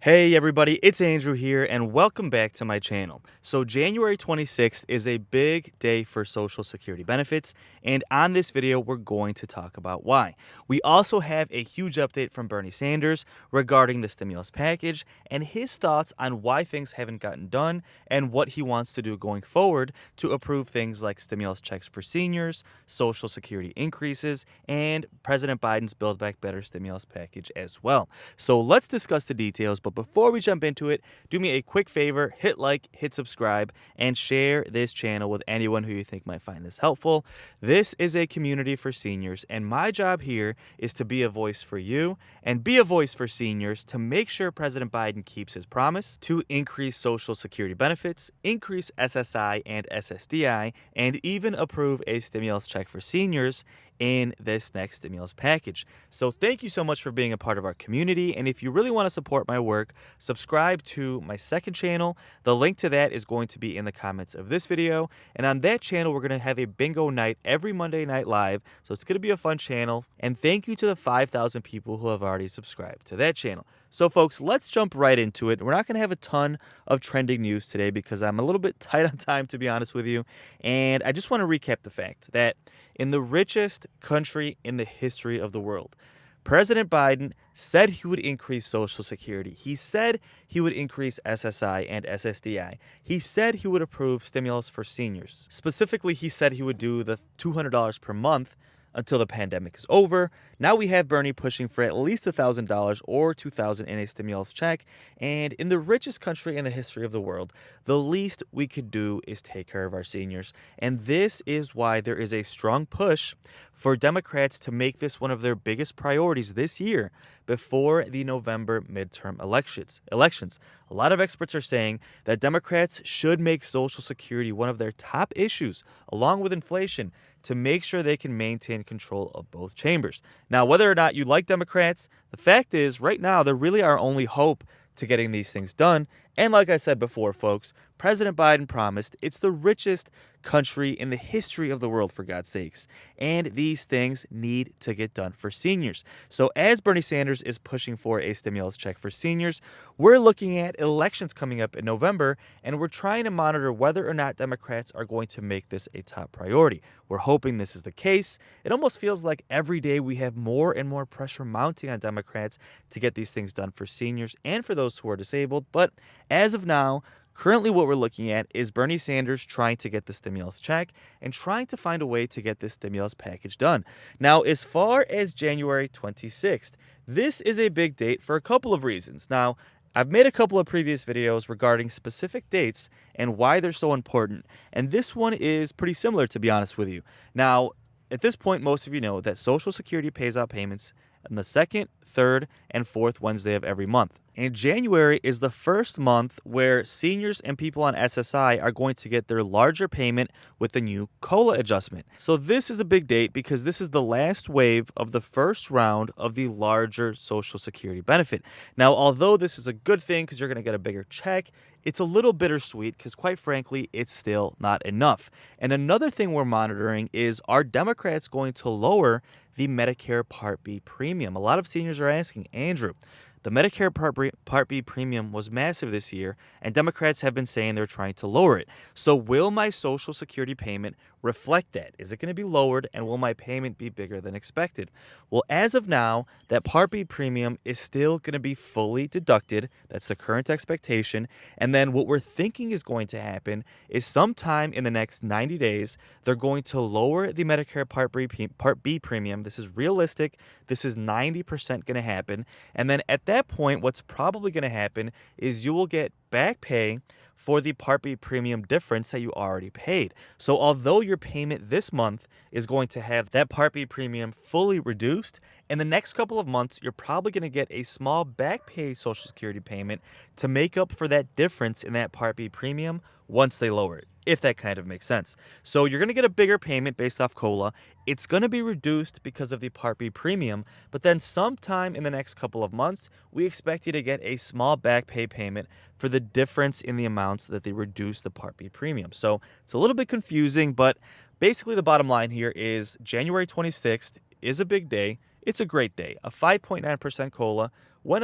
Hey everybody, it's Andrew here and welcome back to my channel. So January 26th is a big day for Social Security benefits, and on this video we're going to talk about why. We also have a huge update from Bernie Sanders regarding the stimulus package and his thoughts on why things haven't gotten done and what he wants to do going forward to approve things like stimulus checks for seniors, Social Security increases, and President Biden's Build Back Better stimulus package as well. So let's discuss the details, but before we jump into it, do me a quick favor, hit like, hit subscribe, and share this channel with anyone who you think might find this helpful. This is a community for seniors, and my job here is to be a voice for you and be a voice for seniors to make sure President Biden keeps his promise to increase Social Security benefits, increase SSI and SSDI, and even approve a stimulus check for seniors in this next stimulus package. So thank you so much for being a part of our community, and if you really want to support my work, subscribe to my second channel. The link to that is going to be in the comments of this video, and on that channel we're going to have a bingo night every Monday night live, so it's going to be a fun channel. And thank you to the 5,000 people who have already subscribed to that channel. So folks, let's jump right into it. We're not going to have a ton of trending news today because I'm a little bit tight on time, to be honest with you, and I just want to recap the fact that in the richest country in the history of the world, President Biden said he would increase Social Security. He said he would increase SSI and SSDI. He said he would approve stimulus for seniors. Specifically, he said he would do the $200 per month until the pandemic is over. Now we have Bernie pushing for at least $1,000 or $2,000 in a stimulus check. And in the richest country in the history of the world, the least we could do is take care of our seniors. And this is why there is a strong push for Democrats to make this one of their biggest priorities this year before the November midterm elections. A lot of experts are saying that Democrats should make Social Security one of their top issues, along with inflation, to make sure they can maintain control of both chambers. Now, whether or not you like Democrats, the fact is, right now, they're really our only hope to getting these things done. And like I said before, folks, President Biden promised it's the richest country in the history of the world, for God's sakes. And these things need to get done for seniors. So as Bernie Sanders is pushing for a stimulus check for seniors, we're looking at elections coming up in November, and we're trying to monitor whether or not Democrats are going to make this a top priority. We're hoping this is the case. It almost feels like every day we have more and more pressure mounting on Democrats to get these things done for seniors and for those who are disabled. But as of now, currently what we're looking at is Bernie Sanders trying to get the stimulus check and trying to find a way to get this stimulus package done. Now, as far as January 26th, this is a big date for a couple of reasons. Now, I've made a couple of previous videos regarding specific dates and why they're so important, and this one is pretty similar, to be honest with you. Now, at this point, most of you know that Social Security pays out payments on the second, third, and fourth Wednesday of every month. And January is the first month where seniors and people on SSI are going to get their larger payment with the new COLA adjustment. So this is a big date because this is the last wave of the first round of the larger Social Security benefit. Now, although this is a good thing because you're going to get a bigger check, it's a little bittersweet because, quite frankly, it's still not enough. And another thing we're monitoring is, are Democrats going to lower the Medicare Part B premium? A lot of seniors are asking, Andrew, the Medicare Part B premium was massive this year, and Democrats have been saying they're trying to lower it. So will my Social Security payment reflect that? Is it going to be lowered, and will my payment be bigger than expected? Well, as of now, that Part B premium is still going to be fully deducted. That's the current expectation. And then what we're thinking is going to happen is sometime in the next 90 days, they're going to lower the Medicare Part B premium. This is realistic. This is 90% going to happen. And then at that point, what's probably going to happen is you will get back pay for the Part B premium difference that you already paid. So although your payment this month is going to have that Part B premium fully reduced, in the next couple of months, you're probably going to get a small back pay Social Security payment to make up for that difference in that Part B premium once they lower it, if that kind of makes sense. So you're going to get a bigger payment based off COLA. It's going to be reduced because of the Part B premium, but then sometime in the next couple of months, we expect you to get a small back pay payment for the difference in the amounts that they reduce the Part B premium. So it's a little bit confusing, but basically the bottom line here is January 26th is a big day. It's a great day. A 5.9% COLA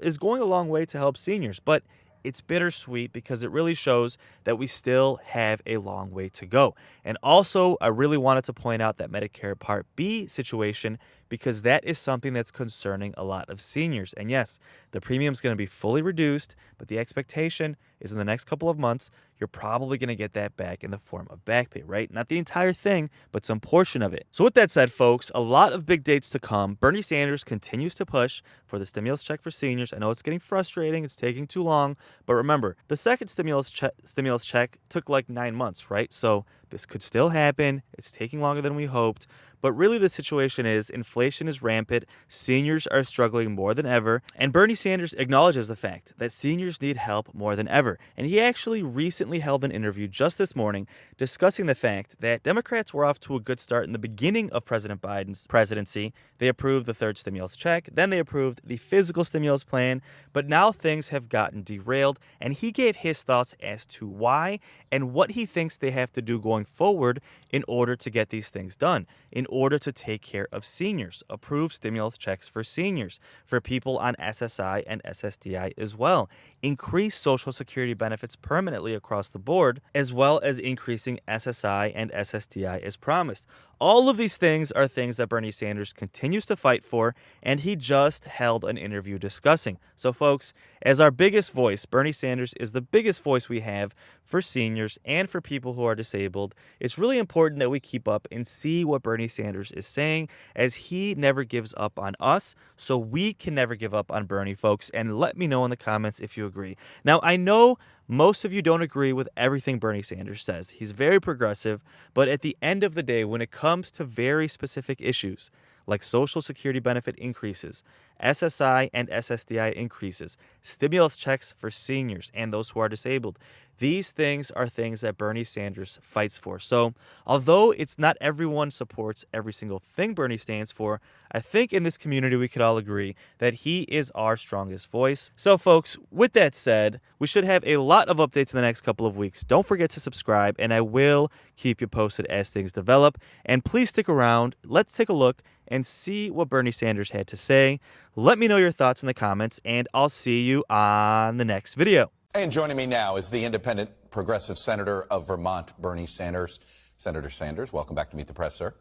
is going a long way to help seniors, but it's bittersweet because it really shows that we still have a long way to go. And also, I really wanted to point out that Medicare Part B situation because that is something that's concerning a lot of seniors. And yes, the premium's going to be fully reduced, but the expectation is in the next couple of months, you're probably going to get that back in the form of back pay, right? Not the entire thing, but some portion of it. So with that said, folks, a lot of big dates to come. Bernie Sanders continues to push for the stimulus check for seniors. I know it's getting frustrating. It's taking too long. But remember, the second stimulus check took like 9 months, right? So this could still happen. It's taking longer than we hoped. But really, the situation is inflation is rampant, seniors are struggling more than ever, and Bernie Sanders acknowledges the fact that seniors need help more than ever. And he actually recently held an interview just this morning discussing the fact that Democrats were off to a good start in the beginning of President Biden's presidency. They approved the third stimulus check, then they approved the physical stimulus plan, but now things have gotten derailed, and he gave his thoughts as to why and what he thinks they have to do going forward in order to get these things done, in order to take care of seniors, approve stimulus checks for seniors, for people on SSI and SSDI as well, increase Social Security benefits permanently across the board, as well as increasing SSI and SSDI as promised. All of these things are things that Bernie Sanders continues to fight for, and he just held an interview discussing. So, folks, as our biggest voice, Bernie Sanders is the biggest voice we have for seniors and for people who are disabled. It's really important that we keep up and see what Bernie Sanders is saying, as he never gives up on us, so we can never give up on Bernie, folks. And let me know in the comments if you agree. Now, I know most of you don't agree with everything Bernie Sanders says. He's very progressive, but at the end of the day, when it comes to very specific issues like Social Security benefit increases, SSI and SSDI increases, stimulus checks for seniors and those who are disabled, these things are things that Bernie Sanders fights for. So, although it's not everyone supports every single thing Bernie stands for, I think in this community we could all agree that he is our strongest voice. So, folks, with that said, we should have a lot of updates in the next couple of weeks. Don't forget to subscribe, and I will keep you posted as things develop. And please stick around. Let's take a look and see what Bernie Sanders had to say. Let me know your thoughts in the comments, and I'll see you on the next video. And joining me now is the independent progressive senator of Vermont, Bernie Sanders. Senator Sanders, welcome back to Meet the Press, sir.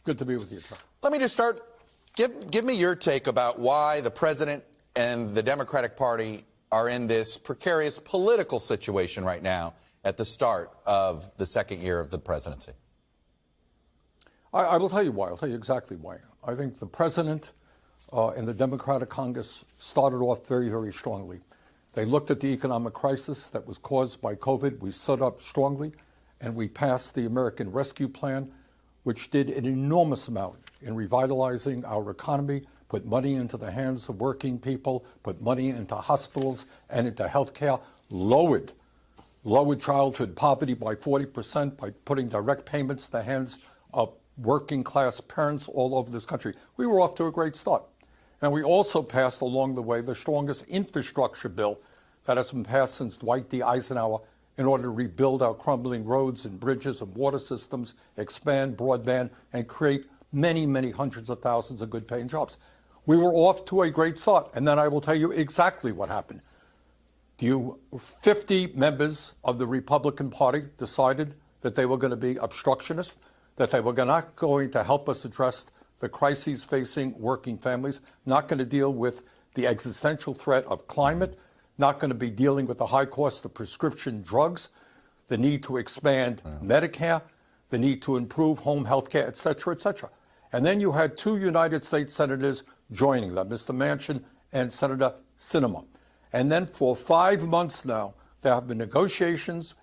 Good to be with you, Chuck. Let me just start. Give me your take about why the president and the Democratic Party are in this precarious political situation right now at the start of the second year of the presidency. I will tell you why. I'll tell you exactly why. I think the president and the Democratic Congress started off very, very strongly. They looked at the economic crisis that was caused by COVID. We stood up strongly, and we passed the American Rescue Plan, which did an enormous amount in revitalizing our economy, put money into the hands of working people, put money into hospitals and into health care, lowered childhood poverty by 40% by putting direct payments in the hands of working class parents all over this country. We were off to a great start. And we also passed along the way the strongest infrastructure bill that has been passed since Dwight D. Eisenhower in order to rebuild our crumbling roads and bridges and water systems, expand broadband, and create many, many hundreds of thousands of good-paying jobs. We were off to a great start, and then I will tell you exactly what happened. 50 members of the Republican Party decided that they were going to be obstructionists, that they were not going to help us address the crises facing working families, not going to deal with the existential threat of climate, not going to be dealing with the high cost of prescription drugs, the need to expand Medicare, the need to improve home health care, et cetera, et cetera. And then you had two United States senators joining them, Mr. Manchin and Senator Sinema. And then for 5 months now, there have been negotiations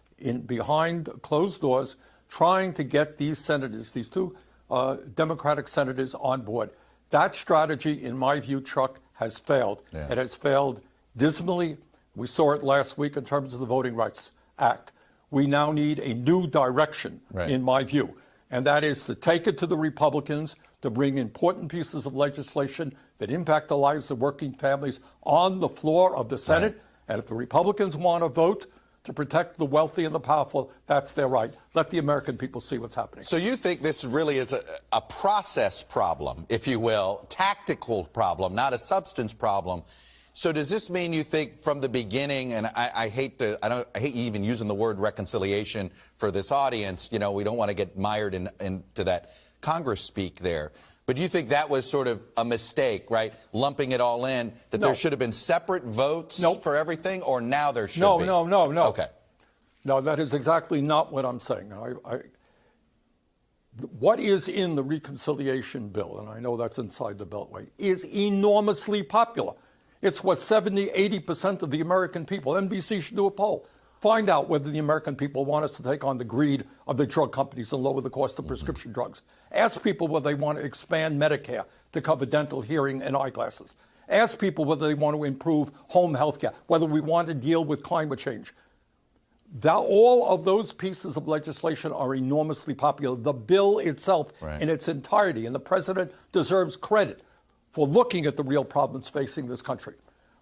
behind closed doors trying to get these senators, these two Democratic senators, on board. That strategy, in my view, Chuck, has failed. Yeah. It has failed dismally. We saw it last week in terms of the Voting Rights Act. We now need a new direction, in my view, and that is to take it to the Republicans to bring important pieces of legislation that impact the lives of working families on the floor of the Senate. And if the Republicans want to vote to protect the wealthy and the powerful. That's their right. Let the American people see what's happening. So you think this really is a process problem, if you will, tactical problem, not a substance problem. So does this mean you think from the beginning, and I hate even using the word reconciliation for this audience, we don't want to get mired into that Congress speak there. But do you think that was sort of a mistake, right? Lumping it all in, that there should have been separate votes for everything, or now there should be? No. Okay. No, that is exactly not what I'm saying. What is in the reconciliation bill, and I know that's inside the Beltway, is enormously popular. It's what 80% of the American people, NBC should do a poll, find out whether the American people want us to take on the greed of the drug companies and lower the cost of prescription drugs. Ask people whether they want to expand Medicare to cover dental, hearing, and eyeglasses. Ask people whether they want to improve home health care, whether we want to deal with climate change. All of those pieces of legislation are enormously popular. The bill itself in its entirety, and the president deserves credit for looking at the real problems facing this country.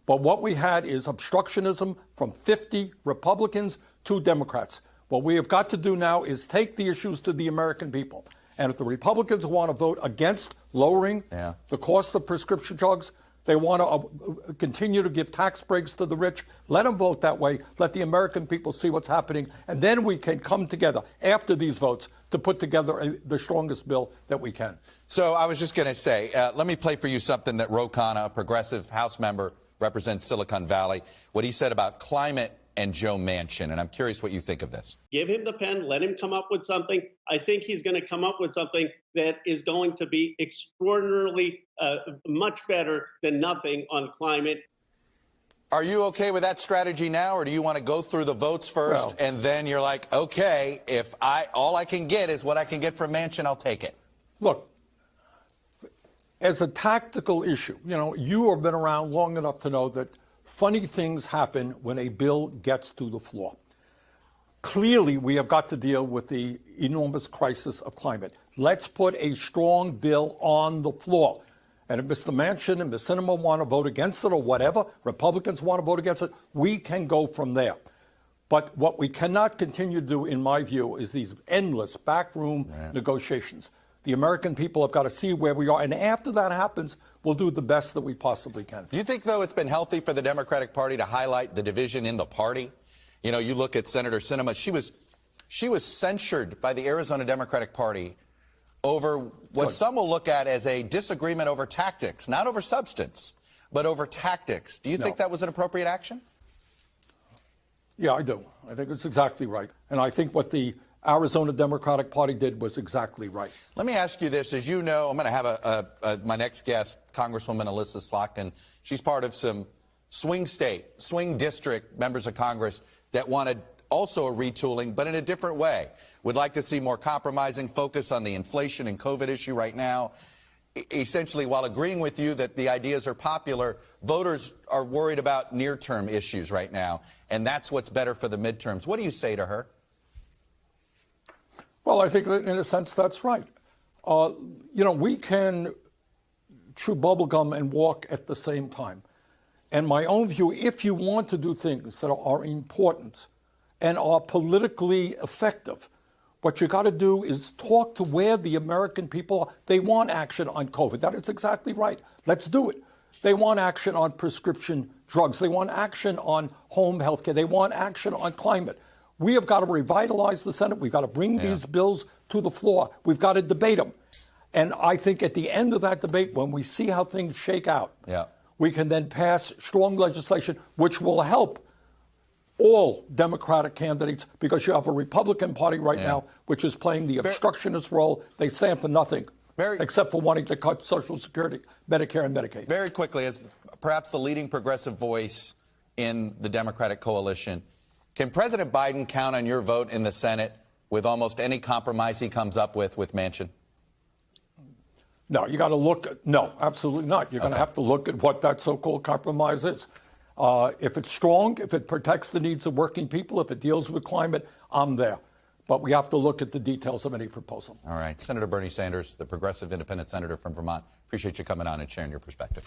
But what we had is obstructionism from 50 Republicans to Democrats. What we have got to do now is take the issues to the American people. And if the Republicans want to vote against lowering the cost of prescription drugs, they want to continue to give tax breaks to the rich, let them vote that way. Let the American people see what's happening. And then we can come together after these votes to put together the strongest bill that we can. So I was just going to say, let me play for you something that Ro Khanna, a progressive House member, represents Silicon Valley, what he said about climate and Joe Manchin. And I'm curious what you think of this. Give him the pen, let him come up with something. I think he's going to come up with something that is going to be extraordinarily much better than nothing on climate. Are you okay with that strategy now, or do you want to go through the votes first, and then you're like, okay, if all I can get is what I can get from Manchin, I'll take it? Look, as a tactical issue, you have been around long enough to know that funny things happen when a bill gets to the floor. Clearly, we have got to deal with the enormous crisis of climate. Let's put a strong bill on the floor. And if Mr. Manchin and Ms. Sinema want to vote against it or whatever, Republicans want to vote against it, we can go from there. But what we cannot continue to do, in my view, is these endless backroom negotiations. The American people have got to see where we are. And after that happens, we'll do the best that we possibly can. Do you think, though, it's been healthy for the Democratic Party to highlight the division in the party? You look at Senator Sinema. She was censured by the Arizona Democratic Party over what some will look at as a disagreement over tactics, not over substance, but over tactics. Do you think that was an appropriate action? Yeah, I do. I think it's exactly right. And I think what the Arizona Democratic Party did was exactly right. Let me ask you this. As you know, I'm going to have my next guest, Congresswoman Elissa Slotkin. She's part of some swing district members of Congress that wanted also a retooling, but in a different way. Would like to see more compromising focus on the inflation and COVID issue right now. Essentially, while agreeing with you that the ideas are popular, voters are worried about near-term issues right now, and that's what's better for the midterms. What do you say to her? Well, I think in a sense that's right. We can chew bubblegum and walk at the same time. And my own view, if you want to do things that are important and are politically effective, what you got to do is talk to where the American people are. They want action on COVID. That is exactly right. Let's do it. They want action on prescription drugs. They want action on home health care. They want action on climate. We have got to revitalize the Senate. We've got to bring these bills to the floor. We've got to debate them. And I think at the end of that debate, when we see how things shake out, we can then pass strong legislation, which will help all Democratic candidates, because you have a Republican Party right now which is playing the obstructionist role. They stand for nothing except for wanting to cut Social Security, Medicare, and Medicaid. Very quickly, as perhaps the leading progressive voice in the Democratic coalition, can President Biden count on your vote in the Senate with almost any compromise he comes up with Manchin? No, you got to look. No, absolutely not. You're going to have to look at what that so-called compromise is. If it's strong, if it protects the needs of working people, if it deals with climate, I'm there. But we have to look at the details of any proposal. All right. Senator Bernie Sanders, the progressive independent senator from Vermont, appreciate you coming on and sharing your perspective.